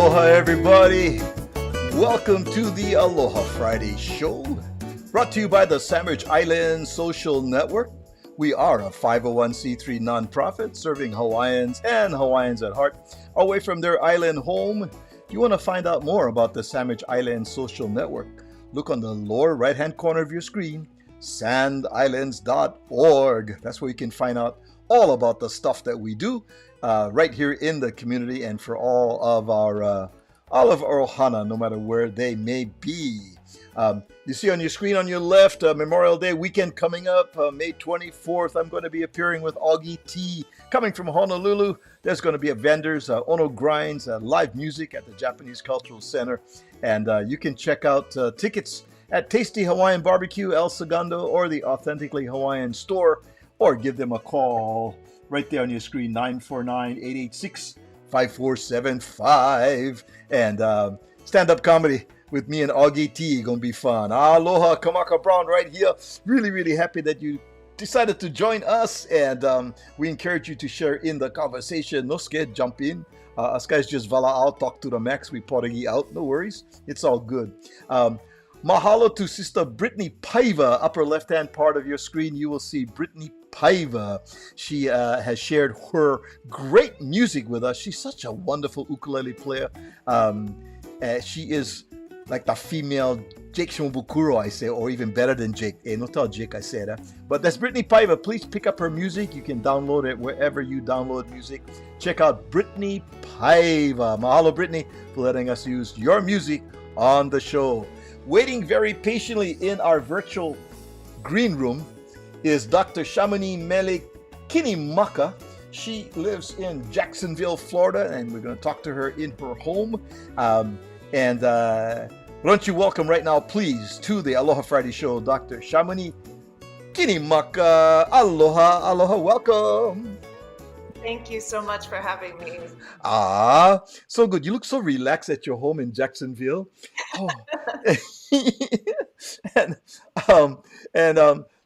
Aloha, everybody. Welcome to the Aloha Friday show, brought to you by the Sandwich Island Social Network. We are a 501c3 nonprofit serving Hawaiians and Hawaiians at heart away from their island home. If you want to find out more about the Sandwich Island Social Network, look on the lower right-hand corner of your screen, sandislands.org. That's where you can find out all about the stuff that we do right here in the community and for all of our ohana, no matter where they may be. You see on your screen on your left, Memorial Day weekend coming up, May 24th. I'm going to be appearing with Augie T. Coming from Honolulu. There's going to be a vendors, Ono Grinds, live music at the Japanese Cultural Center. And you can check out tickets at Tasty Hawaiian Barbecue, El Segundo, or the Authentically Hawaiian store, or give them a call right there on your screen, 949-886-5475. And stand-up comedy with me and Augie T. Gonna be fun. Aloha, Kamaka Brown right here. Really, really happy that you decided to join us. And we encourage you to share in the conversation. No scared, jump in. Us guys just vala out, talk to the max. We portagi out, no worries. It's all good. Mahalo to Sister Brittany Paiva. Upper left-hand part of your screen, you will see Brittany Paiva. She has shared her great music with us. She's such a wonderful ukulele player. She is like the female Jake Shimabukuro, I say, or even better than Jake. No tell Jake I said that. But that's Brittany Paiva. Please pick up her music. You can download it wherever you download music. Check out Brittany Paiva. Mahalo, Brittany, for letting us use your music on the show. Waiting very patiently in our virtual green room is Dr. Chamonix Mele Kinimaka. She lives in Jacksonville, Florida, and we're going to talk to her in her home. Why don't you welcome right now, please, to the Aloha Friday show, Dr. Chamonix Kinimaka. Aloha, aloha, welcome. Thank you so much for having me. So good. You look so relaxed at your home in Jacksonville. Oh. and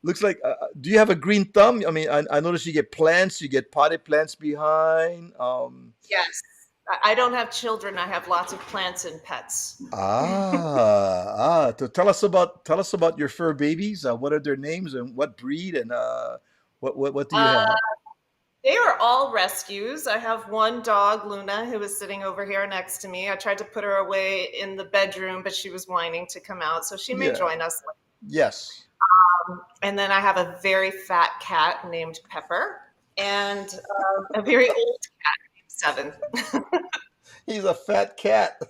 looks like, do you have a green thumb? I mean, I noticed you get plants, you get potted plants behind. Yes. I don't have children. I have lots of plants and pets. So tell us about your fur babies. What are their names and what breed and what do you have? They are all rescues. I have one dog, Luna, who is sitting over here next to me. I tried to put her away in the bedroom, but she was whining to come out, so she may join us. Yes. And then I have a very fat cat named Pepper and a very old cat named Seven. He's a fat cat.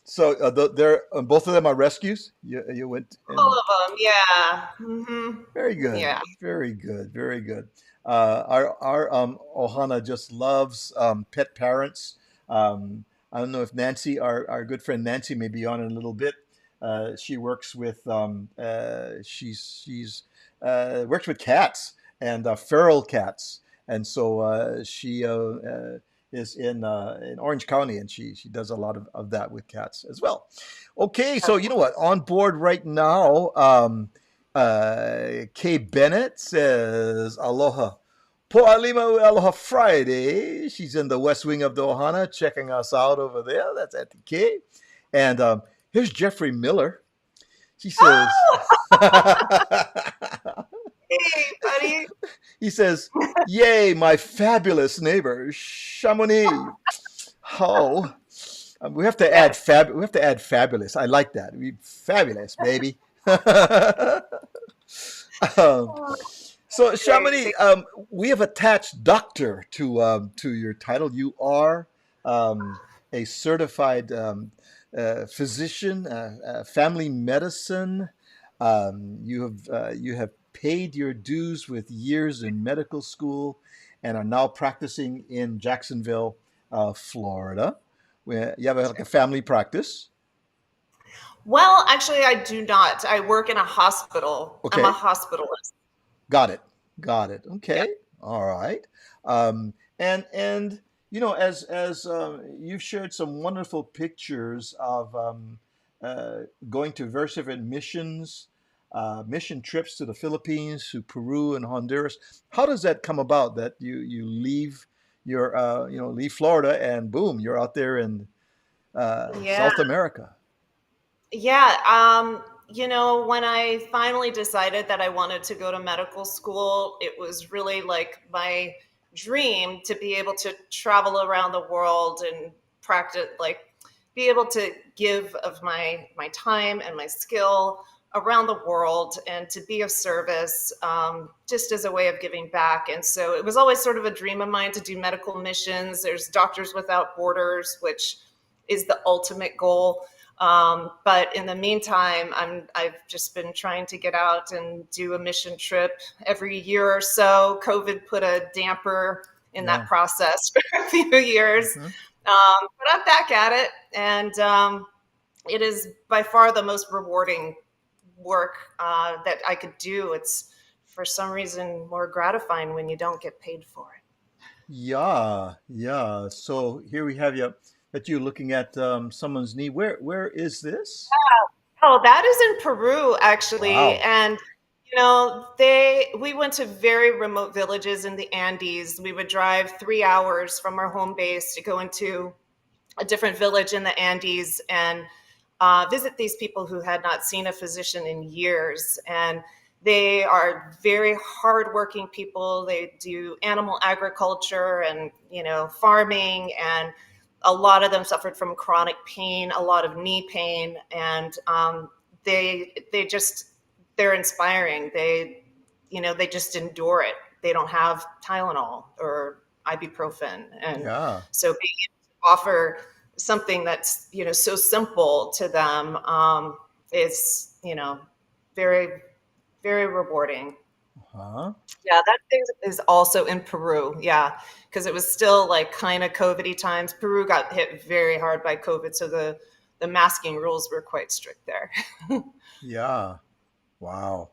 So they're both of them are rescues. You went all of them, yeah. Mm-hmm. Very good. Yeah. Very good. Very good. Our ohana just loves pet parents. I don't know if Nancy, our good friend Nancy, may be on in a little bit. She works with she's works with cats and feral cats, and so she is in Orange County, and she does a lot of that with cats as well. Okay, so you know what? On board right now, Kay Bennett says aloha. Po'alima aloha Friday. She's in the west wing of the ohana, checking us out over there. That's Auntie Kay. And here's Jeffrey Miller. She says, hey, buddy. He says, yay, my fabulous neighbor, Chamonix. Oh, we have to add fabulous. I like that. Fabulous, baby. So Chamonix, we have attached doctor to your title. You are a certified physician, family medicine. You have paid your dues with years in medical school and are now practicing in Jacksonville, Florida. Where you have like a family practice. Well, actually, I do not. I work in a hospital. Okay. I'm a hospitalist. Got it. Okay. Yep. All right. And you know, as you've shared some wonderful pictures of going to various different missions, mission trips to the Philippines, to Peru and Honduras. How does that come about that you leave you're leave Florida and boom, you're out there in Yeah. South America. Yeah. When I finally decided that I wanted to go to medical school, it was really like my dream to be able to travel around the world and practice, like be able to give of my time and my skill around the world and to be of service, just as a way of giving back. And so it was always sort of a dream of mine to do medical missions. There's Doctors Without Borders, which is the ultimate goal. But in the meantime, I've just been trying to get out and do a mission trip every year or so. COVID put a damper in that Yeah. process for a few years. Hmm. But I'm back at it, and it is by far the most rewarding work that I could do. It's for some reason more gratifying when you don't get paid for it. Yeah, yeah. So here we have you that you looking at someone's knee. Where is this? Oh, that is in Peru, actually. Wow. And we went to very remote villages in the Andes. We would drive 3 hours from our home base to go into a different village in the Andes and visit these people who had not seen a physician in years. And they are very hardworking people. They do animal agriculture and farming, and a lot of them suffered from chronic pain, a lot of knee pain, and they just they're inspiring. They just endure it. They don't have Tylenol or ibuprofen, and Yeah. so being able to offer something that's so simple to them is very, very rewarding. Huh? Yeah, that thing is also in Peru. Yeah, because it was still like kind of COVID-y times. Peru got hit very hard by COVID, so the masking rules were quite strict there. Yeah. Wow.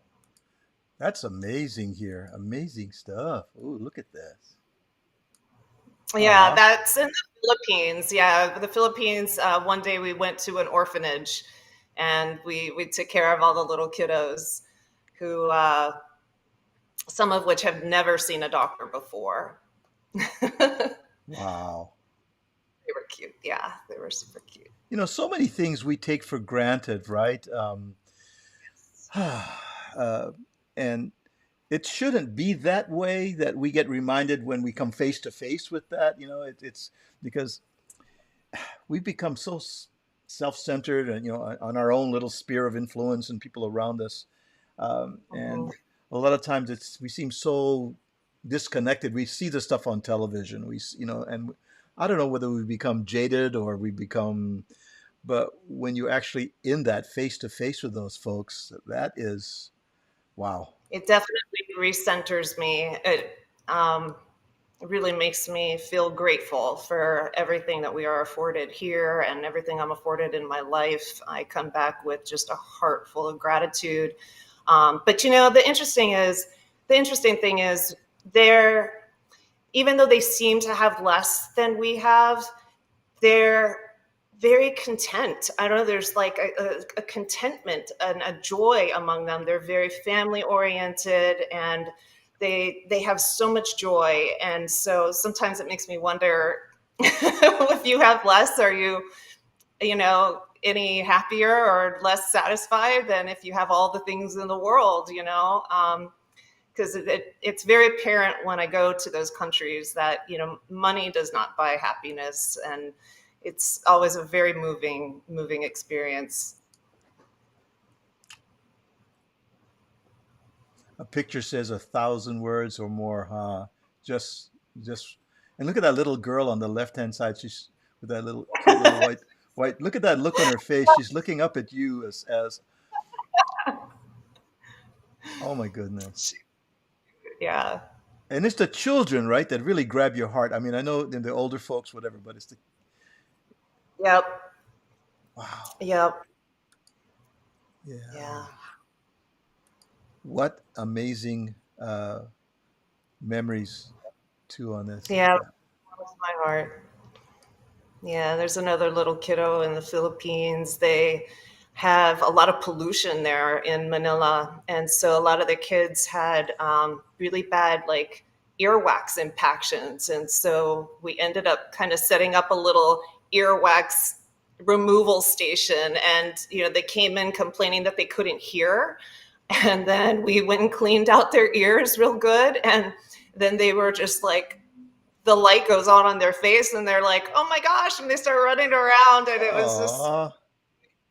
That's amazing here. Amazing stuff. Ooh, look at this. Yeah, Ah. that's in the Philippines. Yeah, the Philippines. One day we went to an orphanage, and we took care of all the little kiddos who some of which have never seen a doctor before. They Wow. were cute. Yeah, they were super cute. So many things we take for granted, right? And it shouldn't be that way that we get reminded when we come face to face with that. It's because we've become so self-centered and on our own little sphere of influence and people around us, Mhm. and a lot of times we seem so disconnected. We see the stuff on television, and I don't know whether we become jaded or we become, but when you're actually in that face to face with those folks, that is wow. It definitely recenters me. It really makes me feel grateful for everything that we are afforded here and everything I'm afforded in my life. I come back with just a heart full of gratitude. But the interesting thing is, they're even though they seem to have less than we have, they're very content. I don't know. There's like a contentment and a joy among them. They're very family oriented, and they have so much joy. And so sometimes it makes me wonder if you have less, are you any happier or less satisfied than if you have all the things in the world? Because it's very apparent when I go to those countries that money does not buy happiness, and it's always a very moving experience. A picture says 1,000 words or more, huh? Just, just, and look at that little girl on the left-hand side. She's with that little cute little white. Look at that look on her face. She's looking up at you as oh my goodness. Yeah. And it's the children, right, that really grab your heart. I mean, I know the older folks, whatever, but it's the Yep. wow. Yep. Yeah. Yeah. What amazing memories too on this. Yeah. Yeah. Warms my heart. Yeah, there's another little kiddo in the Philippines. They have a lot of pollution there in Manila, and so a lot of the kids had really bad like earwax impactions. And so we ended up kind of setting up a little earwax removal station. And, they came in complaining that they couldn't hear. And then we went and cleaned out their ears real good. And then they were just like, the light goes on their face and they're like, oh my gosh. And they start running around and it was just, Aw.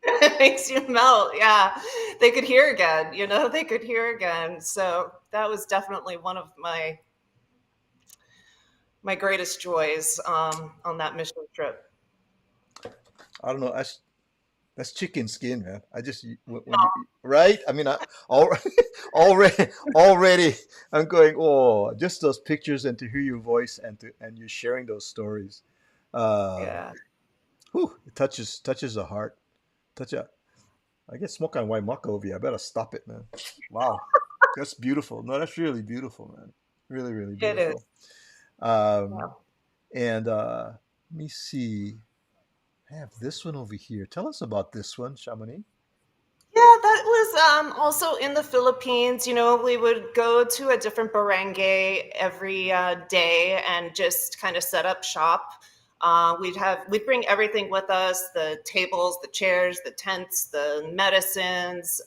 it makes you melt. Yeah. They could hear again, they could hear again. So that was definitely one of my greatest joys on that mission trip. I don't know. That's chicken skin, man. I just when you right. I mean, already, already, I'm going. Oh, just those pictures and to hear your voice and you sharing those stories. Uh, Yeah. Whew, it touches the heart. Touch a. I get smoke on white maka over here. I better stop it, man. Wow, that's beautiful. No, that's really beautiful, man. Really, really It is. beautiful. Um, Yeah. and let me see. I have this one over here. Tell us about this one, Chamonix. Yeah, that was also in the Philippines. We would go to a different barangay every day and just kind of set up shop. We'd bring everything with us: the tables, the chairs, the tents, the medicines,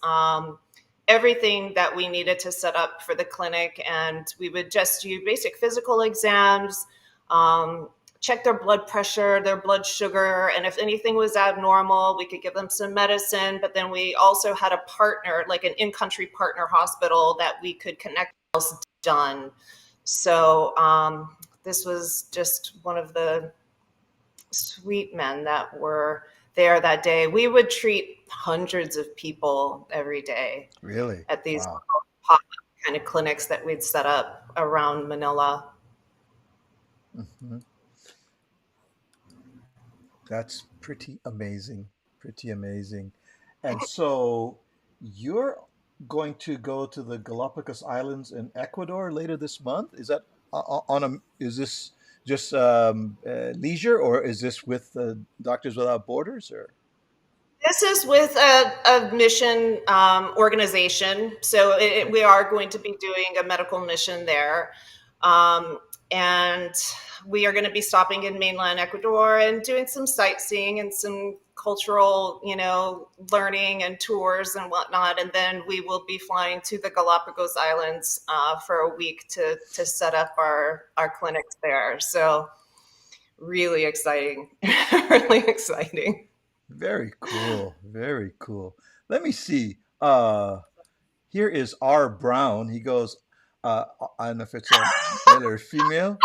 everything that we needed to set up for the clinic. And we would just do basic physical exams. Um, Check their blood pressure, their blood sugar, and if anything was abnormal, we could give them some medicine. But then we also had a partner, like an in-country partner hospital that we could connect else done. So this was just one of the sweet men that were there that day. We would treat hundreds of people every day Really? at these Wow. pop-up kind of clinics that we'd set up around Manila. Hmm. That's pretty amazing. Pretty amazing. And so you're going to go to the Galapagos Islands in Ecuador later this month? Is that on a, is this just leisure or is this with Doctors Without Borders or? This is with a mission organization. So Okay. we are going to be doing a medical mission there. Um, and we are going to be stopping in mainland Ecuador and doing some sightseeing and some cultural, learning and tours and whatnot. And then we will be flying to the Galapagos Islands for a week to set up our clinics there. So really exciting, really exciting. Very cool. Very cool. Let me see. Here is R. Brown. He goes, I don't know if it's a male or female,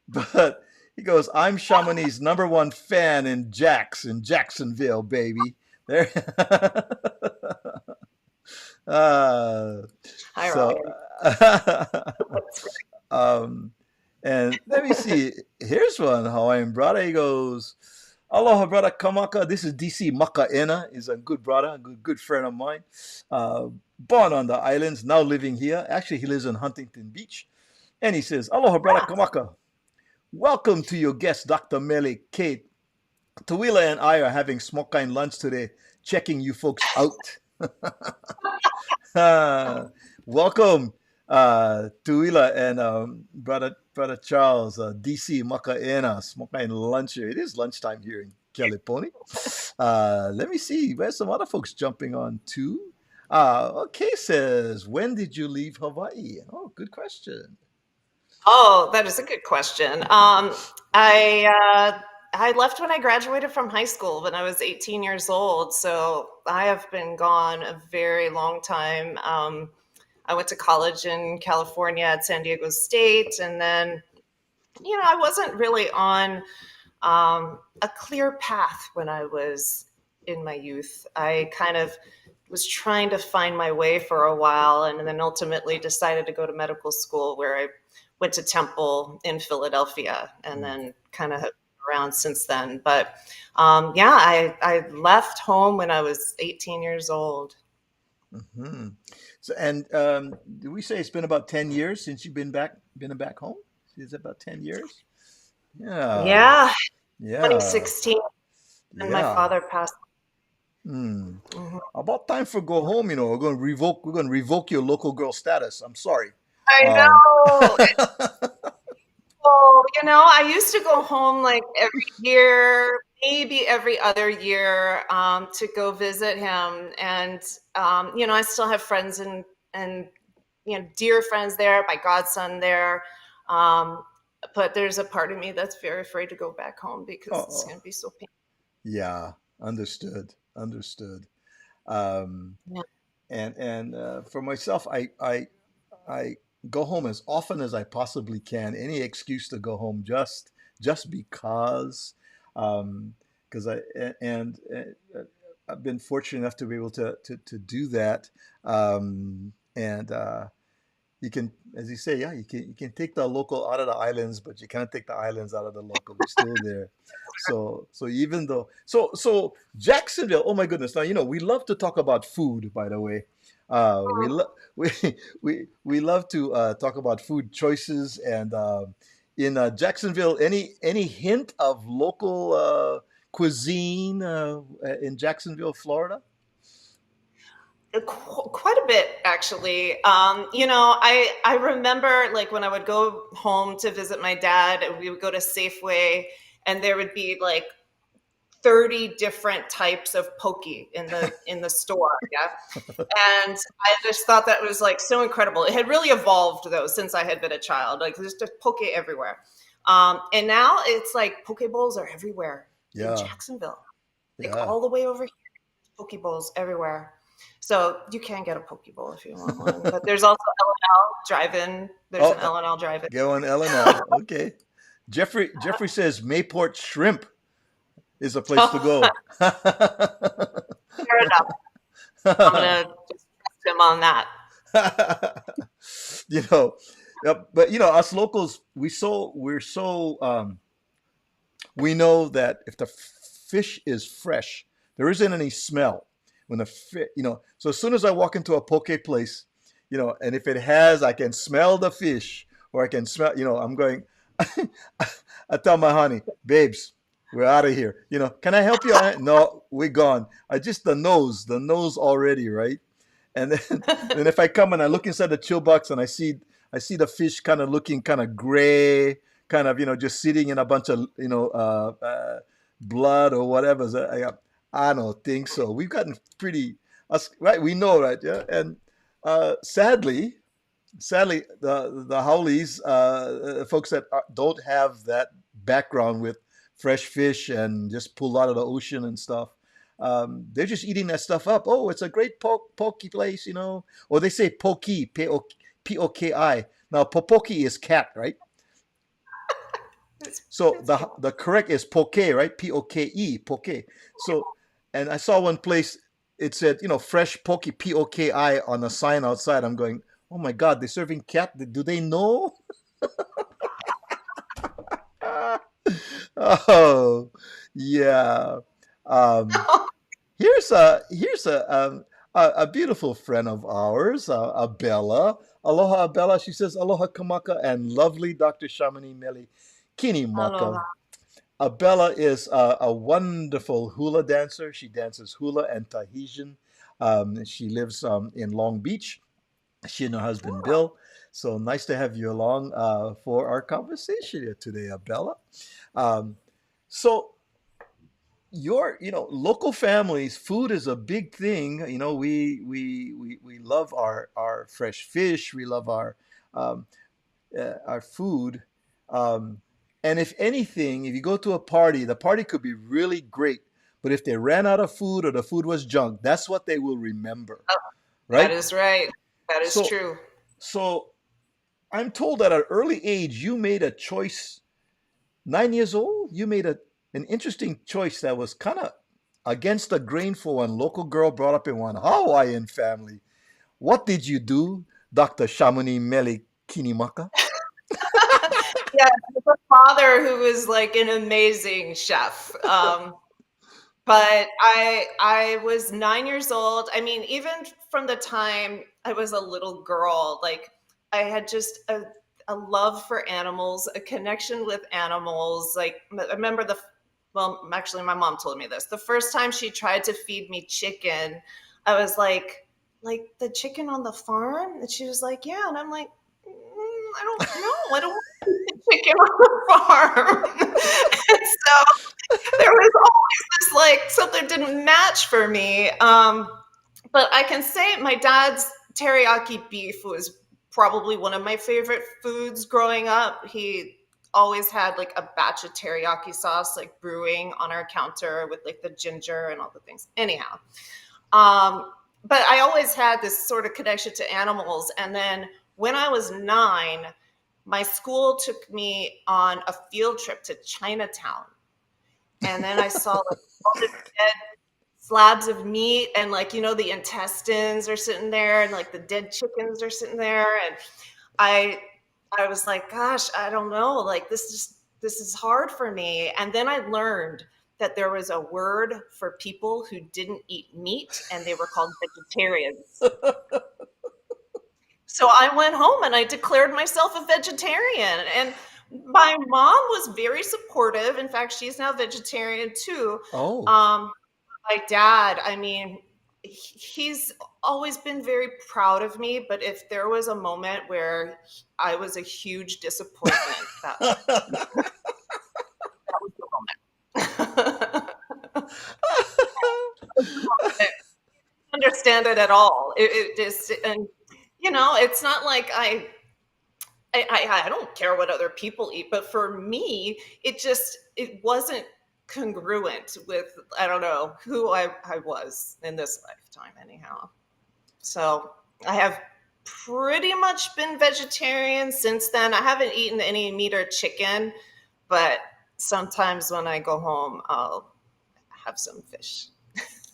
but he goes, I'm Chamonix's number one fan in Jacksonville, baby. There. uh, Hi, so, Ryan. um, and let me see. Here's one Hawaiian brother. He goes, Aloha, brother Kamaka. This is DC Makaena. He's a good brother, a good friend of mine. Born on the islands, now living here. Actually, he lives in Huntington Beach. And he says, Aloha, brother Kamaka. Welcome to your guest, Dr. Mele, Kate. Tawila and I are having smoke kind lunch today, checking you folks out. Welcome, Tuila and brother Charles, DC Makaena, smoke kind lunch here. It is lunchtime here in California. Let me see, where's some other folks jumping on too? Okay, says, when did you leave Hawaii? Oh, good question. Oh, that is a good question. I left when I graduated from high school when I was 18 years old, so I have been gone a very long time. I went to college in California at San Diego State, and then I wasn't really on a clear path when I was in my youth. I kind of was trying to find my way for a while and then ultimately decided to go to medical school where I went to Temple in Philadelphia and Mm. then kind of around since then. But yeah, I left home when I was 18 years old. Hmm. So, and do we say it's been about 10 years since you've been back home? Is it about 10 years? Yeah, Yeah, yeah, 2016, and my yeah. father passed. Hmm. Mhm. About time for go home. We're going to revoke your local girl status. I'm sorry. I Um, know. Oh, I used to go home like every year, maybe every other year, to go visit him. And I still have friends and dear friends there, my godson there. Um, but there's a part of me that's very afraid to go back home because it's oh, going to be so painful. yeah, understood, understood. Um, Yeah. and for myself, I go home as often as I possibly can. Any excuse to go home, just because, um, because I've been fortunate enough to be able to do that. And you can, as you say, yeah, you can take the local out of the islands, but you can't take the islands out of the local. We're still there. So even though Jacksonville, oh my goodness, now we love to talk about food. By the way, we we love to talk about food choices. And in Jacksonville, any hint of local cuisine in Jacksonville, Florida? Quite a bit, actually. I remember like when I would go home to visit my dad, and we would go to Safeway, and there would be like 30 different types of poke in the store. Yeah. And I just thought that was like so incredible. It had really evolved though since I had been a child. Like there's just poke everywhere. And now it's like poke bowls are everywhere in Yeah, Jacksonville, like yeah. all the way over here. Poke bowls everywhere. So you can get a poke bowl if you want one. But there's also L&L drive-in. There's Oh, an L&L drive-in. go on L&L. Okay. Jeffrey says Mayport Shrimp is a place to Oh, go. fair enough. I'm gonna just trust him on that. you know, but us locals, we're so we know that if the fish is fresh, there isn't any smell when the fish, so as soon as I walk into a poke place, and if it has, I can smell the fish, or I can smell, I'm going, I tell my honey, babes, we're out of here. Can I help you? No, we're gone. I just, the nose already, right? And then, then if I come and I look inside the chill box and I see the fish kind of looking kind of gray, kind of just sitting in a bunch of blood or whatever. So I don't think so. We've gotten pretty us right. We know, right? Yeah. And sadly, the Howleys, folks that don't have that background with fresh fish and just pulled out of the ocean and stuff, they're just eating that stuff up. Oh, it's a great pokey place, Or they say pokey, Poki. Now, popoki is cat, right? It's, So it's the cute. the correct is poke, right? Poke. So, and I saw one place, it said, fresh poke, Poki, on a sign outside. I'm going, oh my God, they're serving cat. Do they know? Oh, yeah. Um, here's a beautiful friend of ours, Abella. Aloha, Abella. She says, Aloha Kamaka and lovely Dr. Chamonix Mele Kinimaka. Aloha. Bella is a wonderful hula dancer. She dances hula and Tahitian. She lives in Long Beach. She and her husband Oh, Bill. So nice to have you along for our conversation here today, Bella. Um, so your local families, food is a big thing. We love our fresh fish. We love um, our food. Um, and if anything, if you go to a party, the party could be really great. But if they ran out of food or the food was junk, that's what they will remember, that right? is right. That is So, true. so I'm told at an early age you made a choice. 9 years old, you made an interesting choice that was kind of against the grain for one local girl brought up in one Hawaiian family. What did you do, Dr. Chamonix Mele Kinimaka? Yeah, a father who was like an amazing chef. But I was 9 years old. I mean, even from the time I was a little girl, like I had just a love for animals, a connection with animals. Like I remember well, actually, my mom told me this. The first time she tried to feed me chicken, I was like the chicken on the farm, and she was like, yeah, and I'm like, I don't know. I don't want to eat the chicken on the farm. And so there was always this like something didn't match for me. But I can say my dad's teriyaki beef was probably one of my favorite foods growing up. He always had like a batch of teriyaki sauce like brewing on our counter with like the ginger and all the things. Anyhow, but I always had this sort of connection to animals. And then when I was 9, my school took me on a field trip to Chinatown. And then I saw like all this dead slabs of meat and like, the intestines are sitting there and like the dead chickens are sitting there. And I I was like, gosh, I don't know. Like this is hard for me. And then I learned that there was a word for people who didn't eat meat and they were called vegetarians. So I went home and I declared myself a vegetarian. And my mom was very supportive. In fact, she's now vegetarian too. Oh, Um, my dad, I mean, he's always been very proud of me, but if there was a moment where I was a huge disappointment, that was the moment. I understand it at all. It is, and it's not like I don't care what other people eat, but for me, it wasn't congruent with I don't know who I was in this lifetime anyhow. So I have pretty much been vegetarian since then. I haven't eaten any meat or chicken, but sometimes when I go home, I'll have some fish.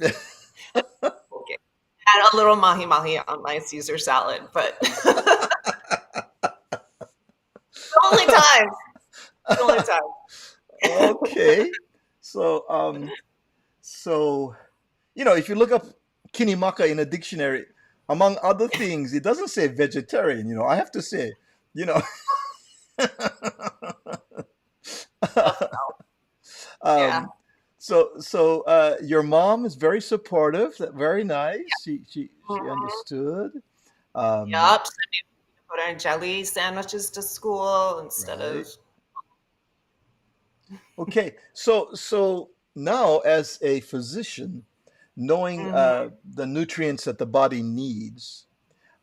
Okay. Add a little mahi mahi on my Caesar salad, but the only time. The only time. okay. So, so if you look up Kinimaka in a dictionary, among other things, it doesn't say vegetarian. I have to say, you know, Yeah. um, your mom is very supportive. Very nice. She Mhm. understood. Um, Yep. Send me peanut butter and jelly sandwiches to school instead of. right. Okay. So now, as a physician, knowing Mhm. the nutrients that the body needs,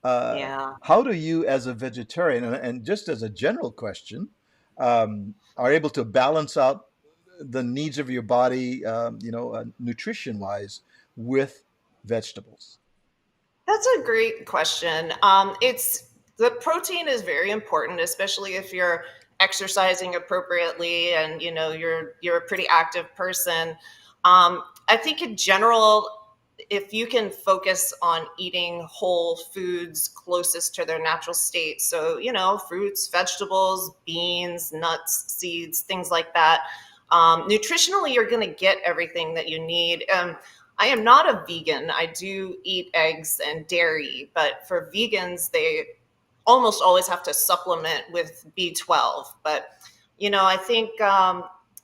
Yeah. how do you, as a vegetarian, and just as a general question, are able to balance out the needs of your body, nutrition wise, with vegetables? That's a great question. It's the protein is very important, especially if you're exercising appropriately and you're a pretty active person. I think in general, if you can focus on eating whole foods closest to their natural state, so fruits, vegetables, beans, nuts, seeds, things like that. Nutritionally, you're going to get everything that you need. I am not a vegan. I do eat eggs and dairy, but for vegans, they almost always have to supplement with B12. But, I think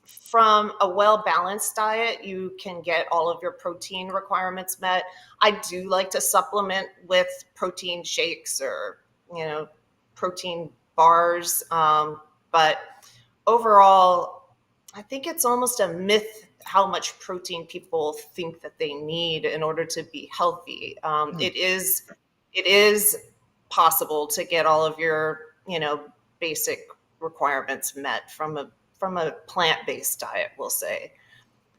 from a well balanced diet, you can get all of your protein requirements met. I do like to supplement with protein shakes or, protein bars. But overall, I think it's almost a myth how much protein people think that they need in order to be healthy. Hmm. It is possible to get all of your basic requirements met from a plant-based diet, we'll say.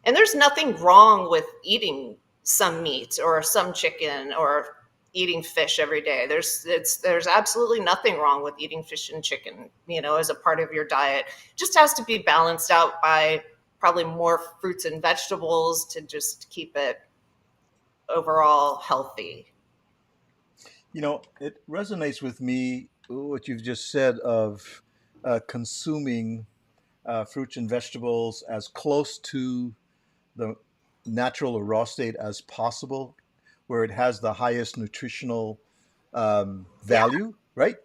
And there's nothing wrong with eating some meat or some chicken or eating fish every day. There's absolutely nothing wrong with eating fish and chicken, as a part of your diet. It just has to be balanced out by probably more fruits and vegetables to just keep it overall healthy. It resonates with me what you've just said of consuming fruits and vegetables as close to the natural or raw state as possible, where it has the highest nutritional Yeah. value, right?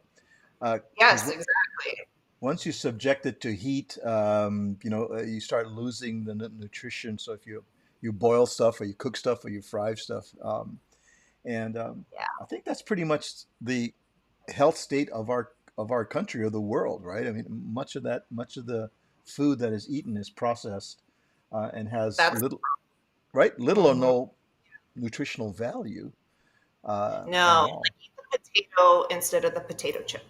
Because Yes, exactly. once you subject it to heat, you start losing the nutrition. So if you boil stuff or you cook stuff or you fry stuff, and Yeah. I think that's pretty much the health state of of our country or the world, right? I mean, much of the food that is eaten is processed and has That's little or mhm. no nutritional value at No, all. like eat the potato instead of the potato chip.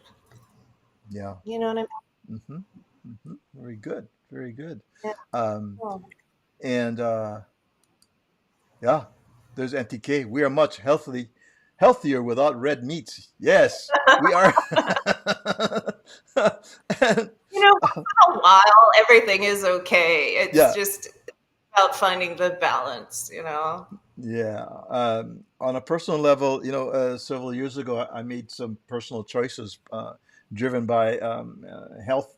Yeah. You know what I mean? Hmm. Very good. Very good. Yeah. Um, Oh, and yeah, there's NTK. We are much healthier without red meats. Yes, we are. And, once in a while, everything is okay. It's yeah, just about finding the balance. yeah. On a personal level, several years ago, I made some personal choices driven by health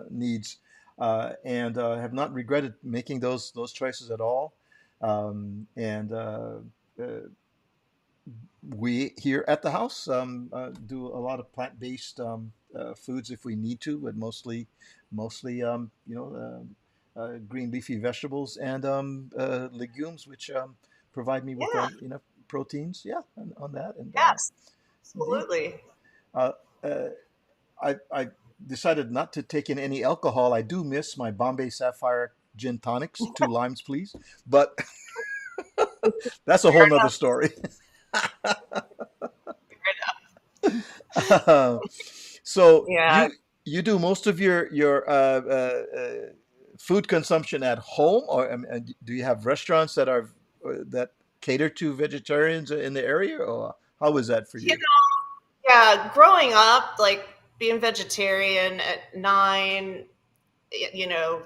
needs, and have not regretted making those choices at all. And uh, we here at the house do a lot of plant-based foods if we need to, but mostly green leafy vegetables and legumes, which provide me with Yeah, enough proteins. Yeah, on that and yes, indeed. absolutely. Uh, uh, I decided not to take in any alcohol. I do miss my Bombay Sapphire gin tonics, 2 limes, please. But that's a Fair whole nother enough. story. Fair enough. So Yeah, you do most of food consumption at home, or do you have restaurants that cater to vegetarians in the area, or how is that for you you? know, yeah. Growing up, like being vegetarian at 9, you know,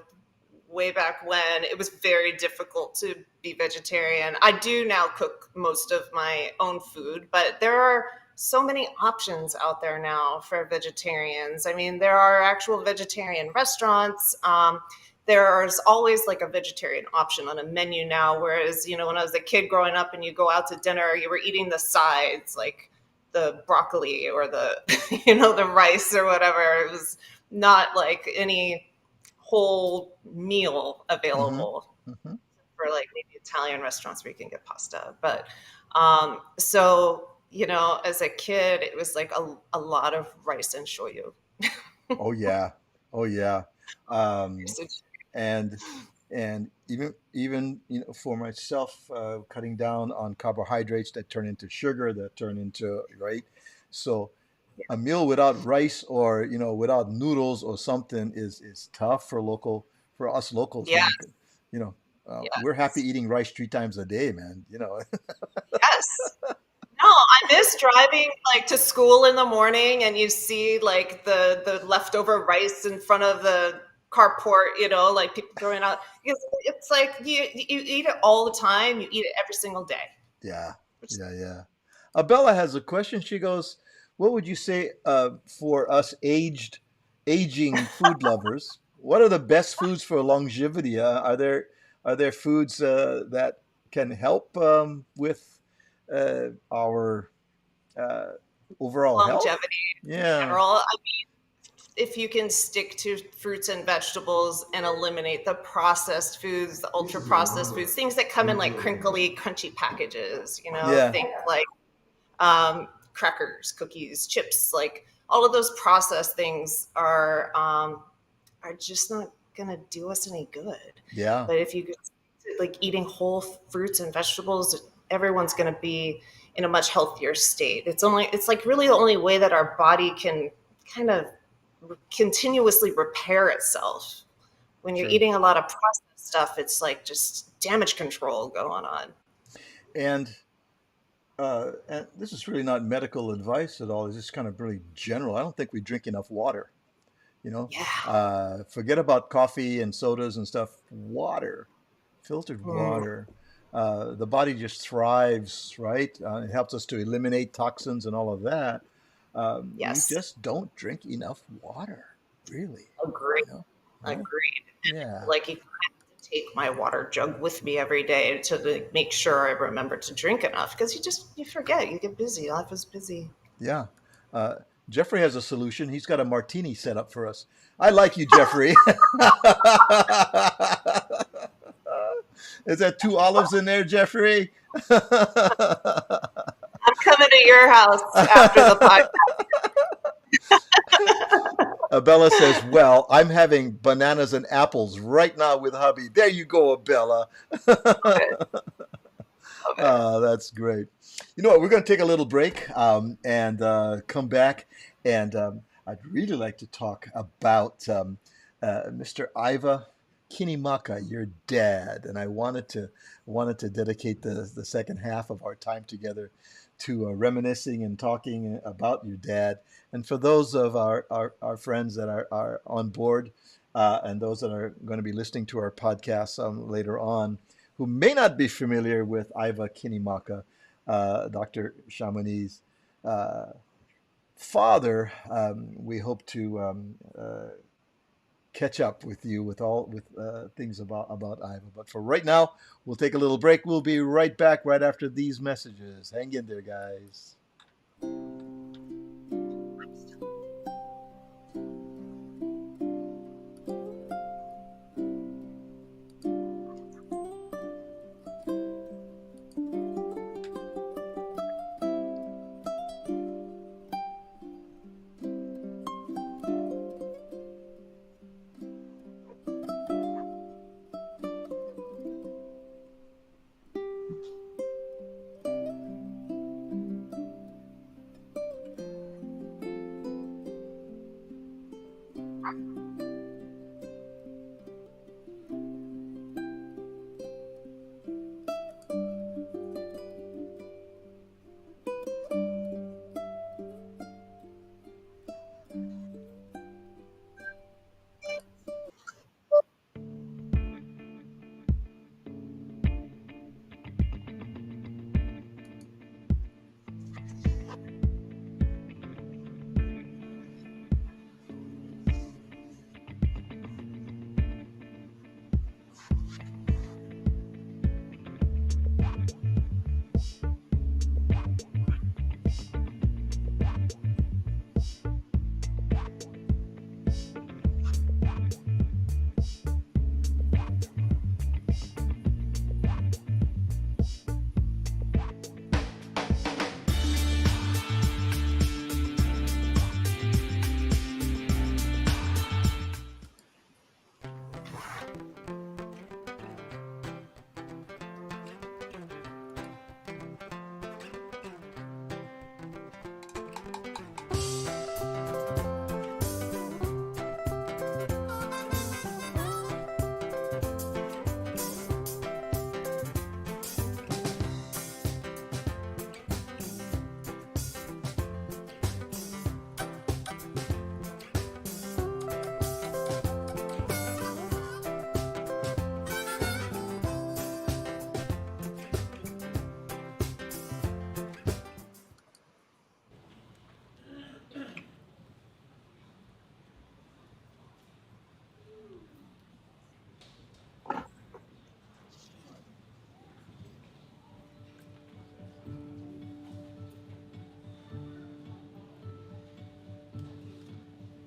way back when, it was very difficult to be vegetarian. I do now cook most of my own food, but there are so many options out there now for vegetarians. I mean, there are actual vegetarian restaurants. There's always like a vegetarian option on a menu now. Whereas, when I was a kid growing up and you go out to dinner, you were eating the sides, like the broccoli or the, the rice or whatever. It was not like any whole meal Hmm. available Hmm. for like maybe Italian restaurants where you can get pasta. But so as a kid, it was like a lot of rice and shoyu. Oh yeah, oh yeah. Um, So, and and even for myself, cutting down on carbohydrates that turn into sugar, that turn into right. So a meal without rice or without noodles or something is tough for us locals, yeah, man. You know, we're happy yes, eating rice 3 times a day, man. yes. No, I miss driving like to school in the morning and you see like the leftover rice in front of the carport, like people throwing out. It's like you eat it all the time. You eat it every single day. Yeah, Which is, yeah. Abella has a question. She goes, "What would you say for us aging food lovers? What are the best foods for longevity? Are there foods that can help with our uh, overall health?" longevity in Yeah. general. I mean, if you can stick to fruits and vegetables and eliminate the processed foods, the ultra processed foods, things that come in like crinkly, crunchy packages, Yeah. think like crackers, cookies, chips, like all of those processed things are just not gonna do us any good. Yeah. But if you could, like eating whole fruits and vegetables, everyone's gonna be in a much healthier state. It's like really the only way that our body can kind of continuously repair itself. When you're Sure. eating a lot of processed stuff, it's like just damage control going on. And and this is really not medical advice at all. It's just kind of really general. I don't think we drink enough water. You know, Yeah. forget about coffee and sodas and stuff. Water, filtered Mm, water. The body just thrives, right? It helps us to eliminate toxins and all of that. We yes. just don't drink enough water, really. Agreed. You know, yeah, Agreed. yeah, Like, if I have to take my water jug with me every day to like, make sure I remember to drink enough, because you forget, you get busy. Life is busy. yeah. Uh, Jeffrey has a solution. He's got a martini set up for us. I like you, Jeffrey. Is that 2 olives in there, Jeffrey? I'm coming to your house after the podcast. Abella says, "Well, I'm having bananas and apples right now with hubby." There you go, Abella. Love it. Love it. That's great. You know what? We're going to take a little break and come back. And I'd really like to talk about Mr. Iva Kinimaka, your dad. And I wanted to dedicate the second half of our time together to reminiscing and talking about your dad. And for those of our friends that are on board and those that are going to be listening to our podcast later on, who may not be familiar with Iva Kinimaka, Dr. Chamonix's father, we hope to catch up with you with things about Iva. But for right now, we'll take a little break. We'll be right back right after these messages. Hang in there, guys.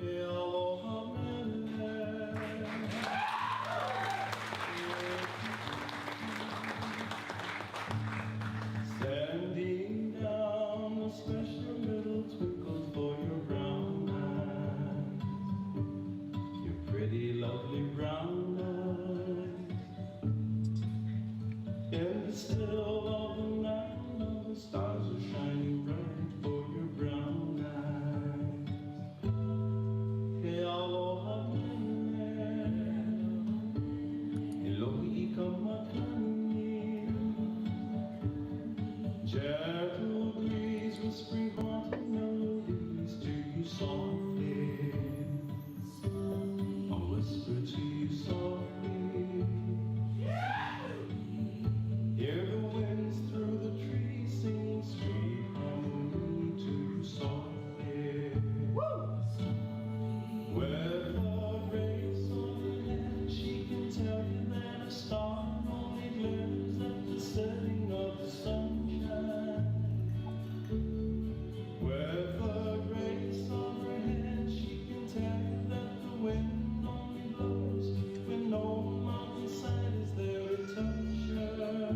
Aloha Mele. Standing down a special little twinkle for your brown eyes, your pretty, lovely brown eyes. In the still of the night, the stars are shining bright for your brown eyes. Hey, aloha mele, Elohi kamakani. Gentle breeze whispering haunting melodies to you softly. I'll whisper to you softly. Hear the winds through the trees singing sweet harmony to you softly. With a grace on her hand, she can tell you that a star only glimmers at the setting of the sunshine. With a grace on her hand, she can tell you that the wind only blows when no mountainside is there to touch her.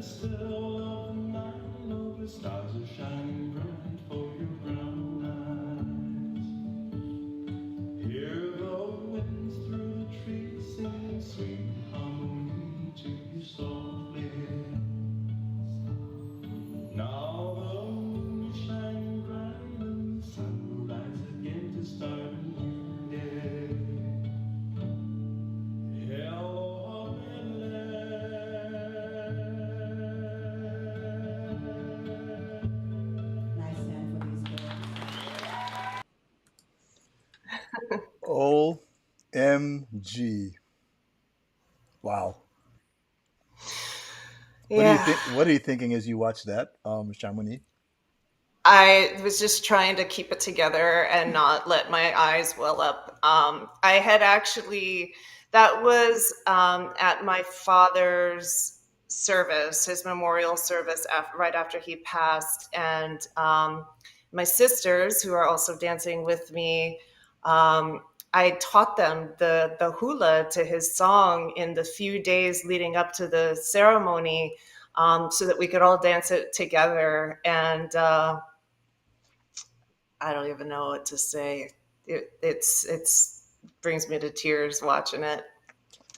still of the night, oh, the stars are shining bright for your brown eyes. Hear the winds through the trees singing sweet harmony to you softly. Now the moon is shining bright and the sun will rise again to start a new day. Aloha Mele. Nice hand for these girls. OMG. Wow. What do you Yeah. think? What are you thinking as you watch that, Chamonix? I was just trying to keep it together and not let my eyes well up. I had actually, that was at my father's service, his memorial service, right after he passed. And my sisters, who are also dancing with me, I taught them the hula to his song in the few days leading up to the ceremony, so that we could all dance it together. And I don't even know what to say. It's brings me to tears watching it.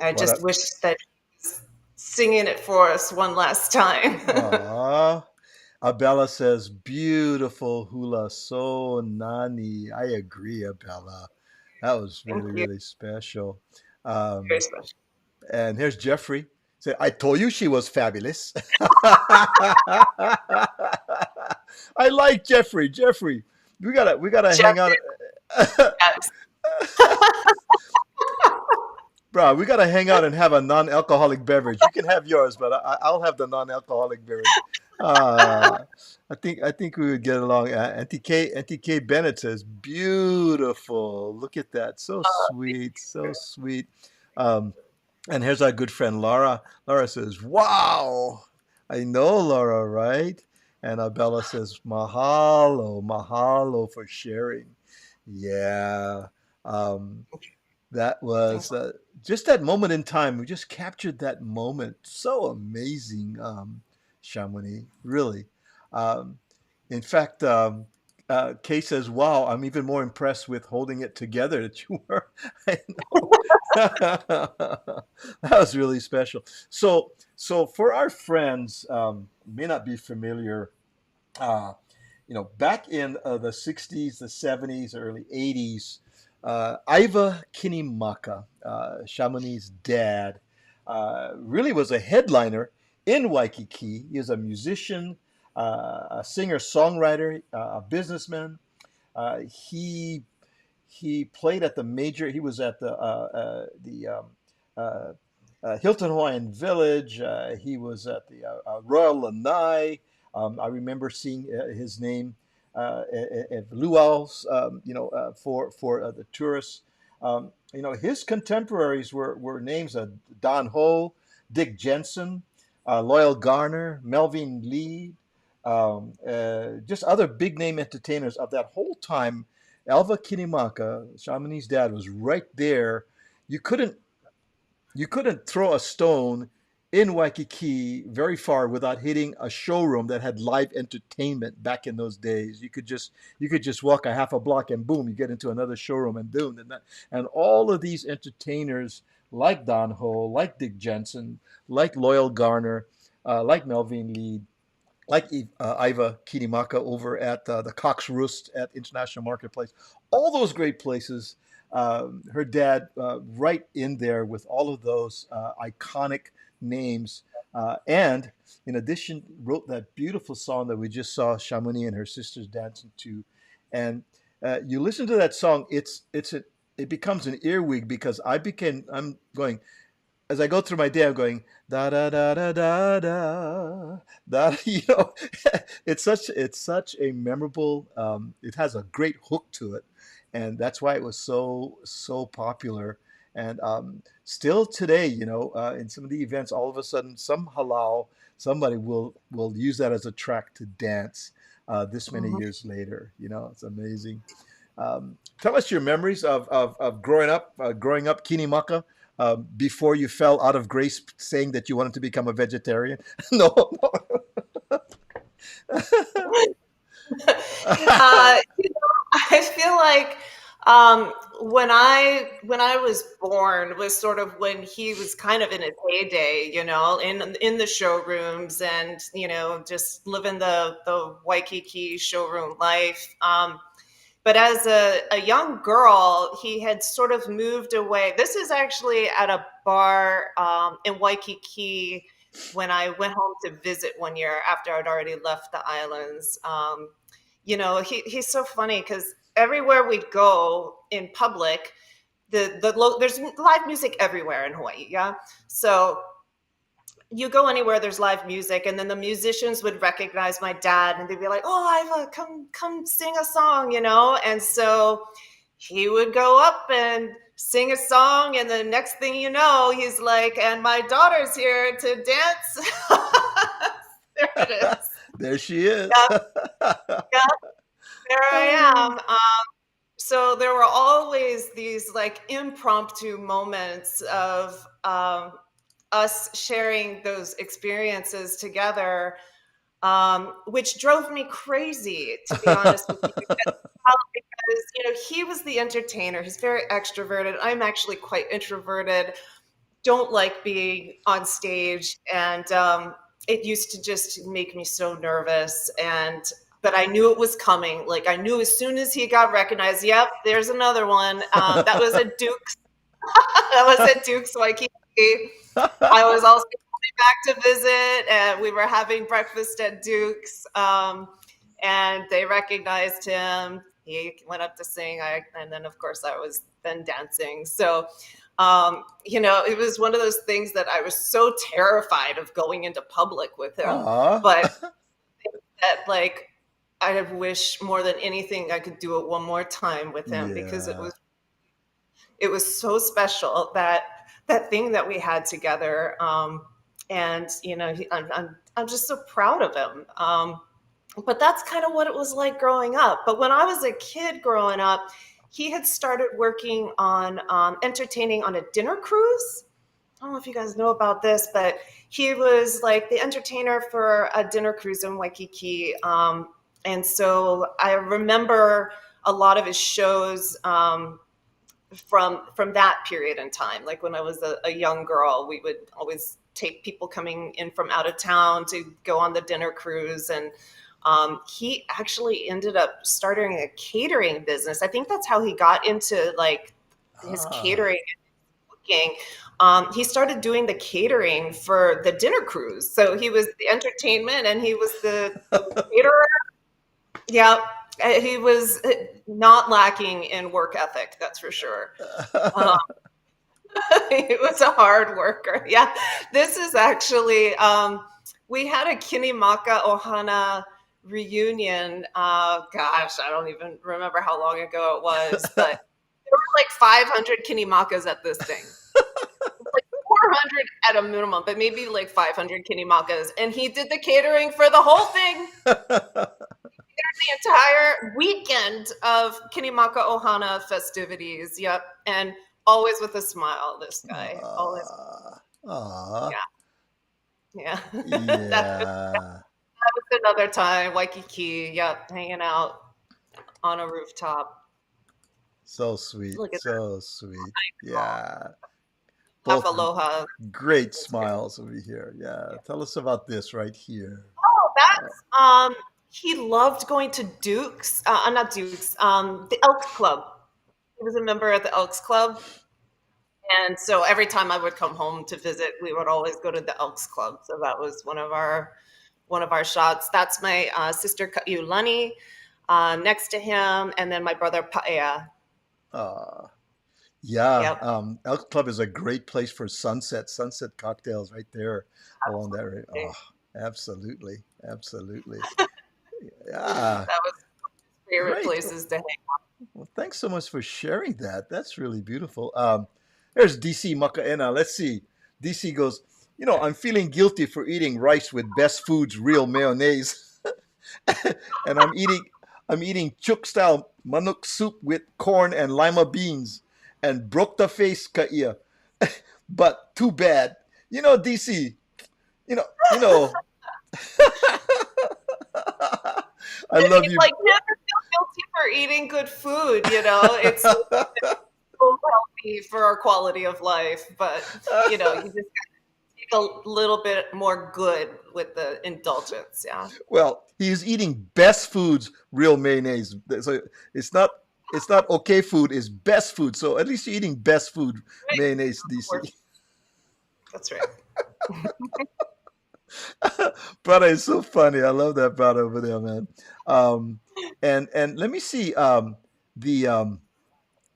I What just a wish that he was singing it for us one last time. Aw. Abella says, beautiful hula, so nani. I agree, Abella. That was Thank really, you. really special. Very Um, special. and here's Jeffrey. Say, I told you she was fabulous. I like Jeffrey. Jeffrey, we gotta hang out. Jeffrey, yes. Bro, we gotta hang out and have a non-alcoholic beverage. You can have yours, but I'll have the non-alcoholic beverage. Uh, I think we would get along. Auntie K Bennett says, "Beautiful. Look at that. So sweet. So sweet." Um, and here's our good friend Laura. Laura says, "Wow, I know Laura, right?" And Bella says, "Mahalo, mahalo for sharing." Yeah. Um, that Thanks. was just that moment in time. We just captured that moment. So amazing, Chamonix, really. Um, in fact, Kay says, "Wow, I'm even more impressed with holding it together that you were." I know. That was really special. So for our friends, may not be familiar, uh, back in the 60s, the 70s, early 80s, Iva Kinimaka, Chamonix's dad, really was a headliner in Waikiki. He was a musician, a singer songwriter, a businessman. He played at the major. He was at uh, Hilton Hawaiian Village. He was at the Royal Lanai. I remember seeing his name at luau's, for the tourists. His contemporaries were names of Don Ho, Dick Jensen, Loyal Garner, Melvin Lee, just other big name entertainers of that whole time. Alva Kinimaka, Chamonix's dad, was right there. You couldn't you couldn't throw a stone in Waikiki very far without hitting a showroom that had live entertainment back in those days. You could just walk a half a block and boom, you get into another showroom and boom, and all of these entertainers like Don Ho, like Dick Jensen, like Loyal Garner, like Melvin Lee, like Iva Kinimaka over at the Cox Roost at International Marketplace. All those great places. Her dad, right in there with all of those iconic names. And in addition, wrote that beautiful song that we just saw Chamonix and her sisters dancing to. And you listen to that song, it becomes an earwig because I'm going, as I go through my day, I'm going da da da da da da da. It's such a memorable. It has a great hook to it, and that's why it was so popular. And still today, in some of the events, all of a sudden, some halal somebody will use that as a track to dance. This many Mhm. years later, it's amazing. Tell us your memories of growing up Kinimaka. before you fell out of grace saying that you wanted to become a vegetarian? No, You know, I feel like when I was born was sort of when he was kind of in his heyday, you know, in the showrooms and just living the Waikiki showroom life. But as a young girl, he had sort of moved away. This is actually at a bar in Waikiki when I went home to visit one year after I'd already left the islands. He's so funny because everywhere we'd go in public, there's live music everywhere in Hawaii. Yeah, so you go anywhere, there's live music, and then the musicians would recognize my dad, and they'd be like, "Oh, Iva, come sing a song," And so he would go up and sing a song, and the next thing you know, he's like, "And my daughter's here to dance." There it is. there she is. Yep, yep, there I am. So there were always these like impromptu moments of us sharing those experiences together, which drove me crazy, to be honest with you. Because he was the entertainer. He's very extroverted. I'm actually quite introverted. Don't like being on stage, and it used to just make me so nervous. But I knew it was coming. Like I knew as soon as he got recognized. Yep, there's another one. That was at Duke's. That was at Duke's Waikiki. I was also coming back to visit, and we were having breakfast at Duke's, and they recognized him. He went up to sing, and then of course I was then dancing. So, it was one of those things that I was so terrified of going into public with him, Aw. but that like I wish more than anything I could do it one more time with him because Yeah. it was so special that thing that we had together. And I'm just so proud of him. But that's kind of what it was like growing up. But when I was a kid growing up, he had started working on entertaining on a dinner cruise. I don't know if you guys know about this, but he was like the entertainer for a dinner cruise in Waikiki. And so I remember a lot of his shows from that period in time. Like when I was a young girl, we would always take people coming in from out of town to go on the dinner cruise. And he actually ended up starting a catering business. I think that's how he got into like his catering and cooking. He started doing the catering for the dinner cruise. So he was the entertainment and he was the caterer. Yeah, he was not lacking in work ethic, that's for sure. Um, he was a hard worker. Yeah, this is actually, we had a Kinimaka ohana reunion. Gosh, I don't even remember how long ago it was, but there were like 500 Kinimakas at this thing. Like 400 at a minimum, but maybe like 500 Kinimakas. And he did the catering for the whole thing. The entire weekend of Kinimaka Ohana festivities. Yep. And always with a smile, this guy. Always. Aw. Yeah. Yeah. That was another time. Waikiki. Yep. Hanging out on a rooftop. So sweet. Look at So sweet. Yeah. that. Both Aloha. great smiles over here. Yeah. Tell us about this right here. Oh, that's he loved going to Duke's, not Duke's, the Elks Club. He was a member of the Elks Club. And so every time I would come home to visit, we would always go to the Elks Club. So that was one of our shots. That's my sister Kaiulani next to him, and then my brother Paea. Yeah. Yep. Elk Club is a great place for sunset cocktails right there along that. Absolutely. Oh, absolutely. Absolutely. Yeah. That was favorite Great. places to hang out. Well, thanks so much for sharing that. That's really beautiful. There's DC Makaena. Let's see. DC goes, I'm feeling guilty for eating rice with Best Foods real mayonnaise. And I'm eating chuk style manuk soup with corn and lima beans and brokta face kaia. but too bad. You know, DC. You know. I I love mean, you. like, never feel guilty for eating good food, you know? It's so healthy for our quality of life, but, you just take a little bit more good with the indulgence, yeah. Well, he is eating best foods, real mayonnaise. So it's not okay food, it's best food. So at least you're eating best food, Right, mayonnaise, of course. DC. That's right. Brother is so funny. I love that brother over there, man. Um, and let me see. The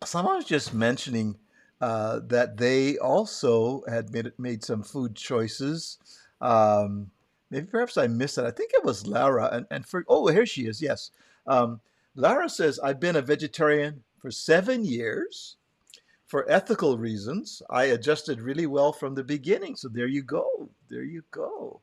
Someone was just mentioning that they also had made some food choices. Um, Maybe perhaps I missed it. I think it was Lara. And for oh, here she is. Yes. Um, Lara says, I've been a vegetarian for 7 years for ethical reasons. I adjusted really well from the beginning. So there you go. There you go.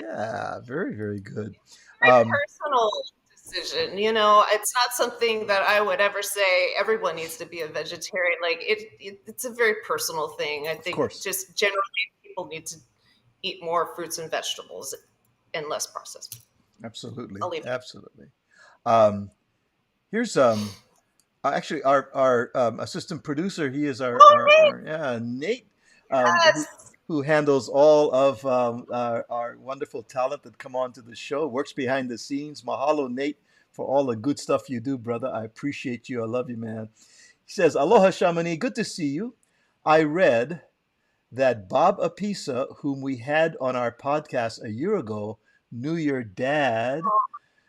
Yeah, very, very good. Very Um, personal decision, you know? It's not something that I would ever say everyone needs to be a vegetarian. Like, it's a very personal thing. I of think course. just generally people need to eat more fruits and vegetables and less processed. Absolutely. I'll leave it. Absolutely. Um, Here's actually our assistant producer. He is Oh, neat. yeah, Nate, Yes. who handles all of our wonderful talent that come on to the show. Works behind the scenes. Mahalo, Nate, for all the good stuff you do, brother. I appreciate you. I love you, man. He says, "Aloha, Chamonix. Good to see you. I read that Bob Apisa, whom we had on our podcast a year ago, knew your dad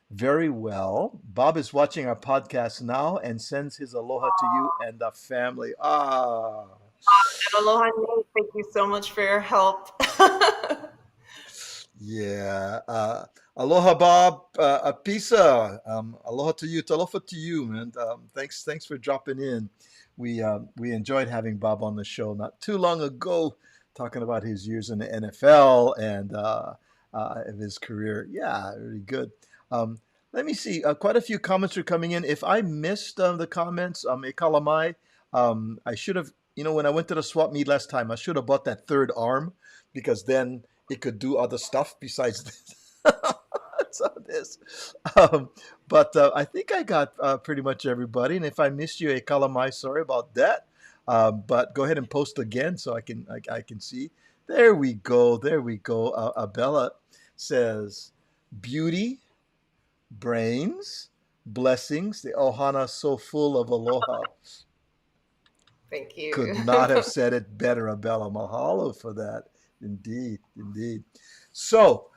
very well. Bob is watching our podcast now and sends his aloha to you and the family." Ah, And aloha, Nate. Thank you so much for your help. yeah. Aloha, Bob. Apisa. Aloha to you. Talofa to you, man. Thanks for dropping in. We enjoyed having Bob on the show not too long ago, talking about his years in the NFL and of his career. Yeah, really good. Um, Let me see. Quite a few comments are coming in. If I missed the comments, Ekalamai, I should have, when I went to the swap meet last time, I should have bought that third arm because then it could do other stuff besides this. So this. Um, but I think I got pretty much everybody. And if I missed you, Ekalamai, sorry about that. But go ahead and post again so I can see. There we go. There we go. Abella says, beauty, brains, blessings, the ohana so full of aloha. Thank you. Could not have said it better, Abella. Mahalo for that. Indeed, indeed. So,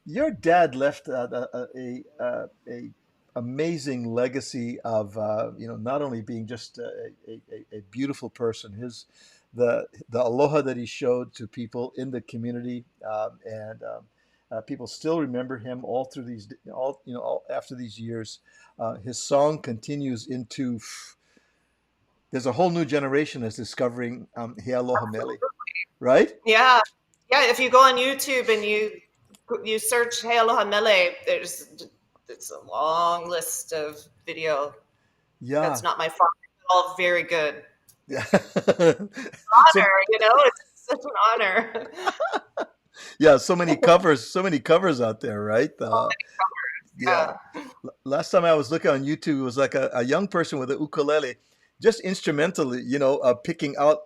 your dad left a amazing legacy of not only being just a beautiful person, the aloha that he showed to people in the community, and people still remember him all through all after these years. His song continues into. There's a whole new generation that's discovering He Aloha Mele, right? Yeah. Yeah. If you go on YouTube and you search Hey Aloha Mele, it's a long list of video. Yeah. That's not my fault. All very good. Yeah. So Honor, it's such an honor. yeah, so many covers out there, right? Yeah. Yeah. Last time I was looking on YouTube, it was like a young person with a ukulele, just instrumentally, picking out,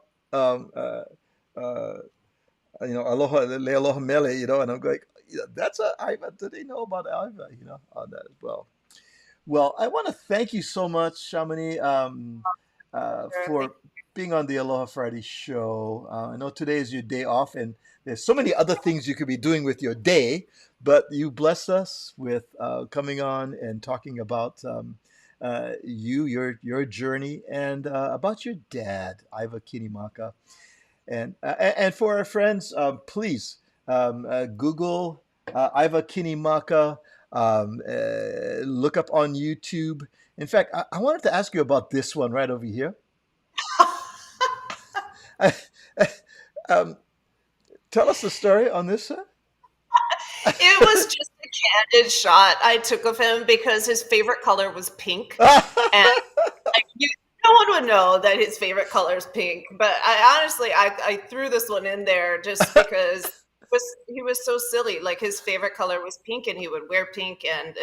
aloha, le aloha mele, and I'm going, yeah, that's a Iva. Do they know about Iva, on that as well? Well, I want to thank you so much, Chamonix, Sure. for being on the Aloha Friday show. I know today is your day off, and there's so many other things you could be doing with your day, but you bless us with coming on and talking about your journey, and about your dad, Iva Kinimaka. And for our friends, please Google Iva Kinimaka. Look up on YouTube. In fact, I wanted to ask you about this one right over here. um, Tell us the story on this. It was just a candid shot I took of him because his favorite color was pink. And like, No one would know that his favorite color is pink, but I honestly, I threw this one in there just because he was so silly. Like his favorite color was pink, and he would wear pink, and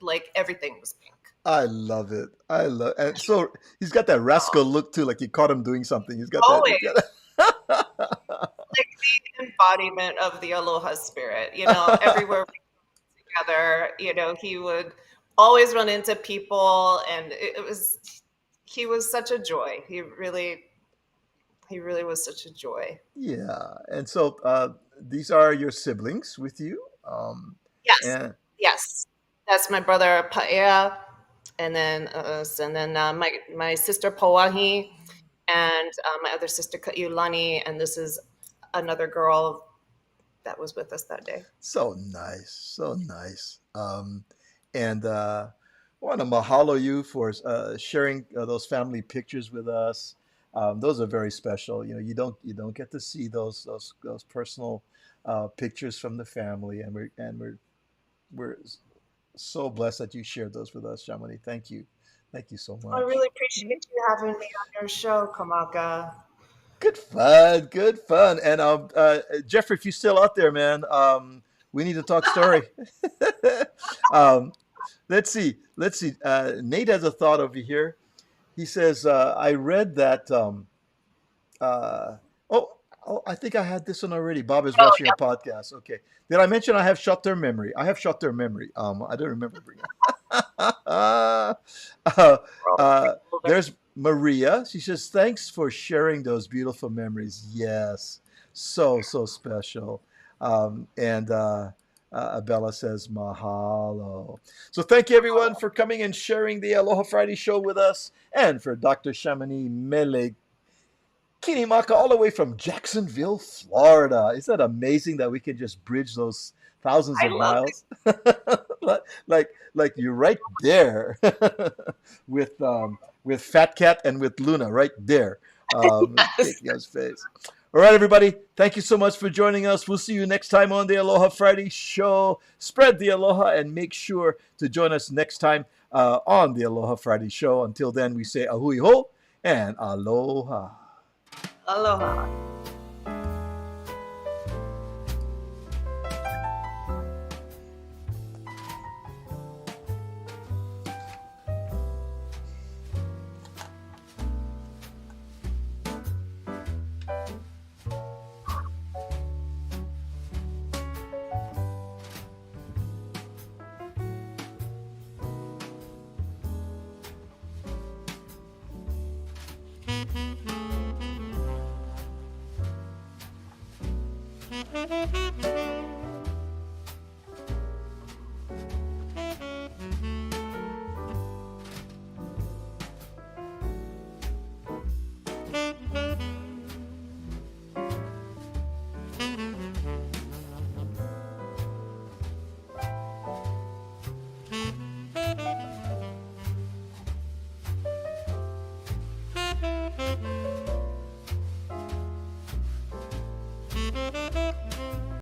like everything was pink. I love it. I love, and so he's got that rascal look too, like you caught him doing something. He's got that. Always He's got that. like the embodiment of the Aloha spirit. Everywhere we go together, he would always run into people, and he was such a joy. He really was such a joy. Yeah, and so these are your siblings with you. Yes, And yes, that's my brother Paea, and then us, and then my sister Pauahi, and my other sister Kaiulani, and this is another girl that was with us that day. so nice, so nice. And I want to mahalo you for sharing those family pictures with us. Those are very special. You don't get to see those personal pictures from the family, and we're so blessed that you shared those with us, Chamonix. Thank you so I much. really appreciate you having me on your show, Kamaka. Good fun, good fun. And Jeffrey, if you're still out there, man, we need to talk story. um, let's see. Nate has a thought over here. He says, I read that. Uh, oh, oh, I think I had this one already. Bob is Oh, watching a podcast. Okay. Did I mention I have short-term memory? I have short-term memory. I don't remember bringing. uh, uh, there's Maria. She says, thanks for sharing those beautiful memories. Yes. So special. And Bella says, mahalo. So thank you, everyone, for coming and sharing the Aloha Friday show with us. And for Dr. Chamonix Mele Kinimaka, all the way from Jacksonville, Florida. Isn't that amazing that we can just bridge those thousands I of love miles? like you're right there with Fat Cat and with Luna right there. it. Taking us face. All right, everybody. Thank you so much for joining us. We'll see you next time on the Aloha Friday show. Spread the aloha and make sure to join us next time on the Aloha Friday show. Until then, we say ahui ho and aloha. Aloha. Thank you.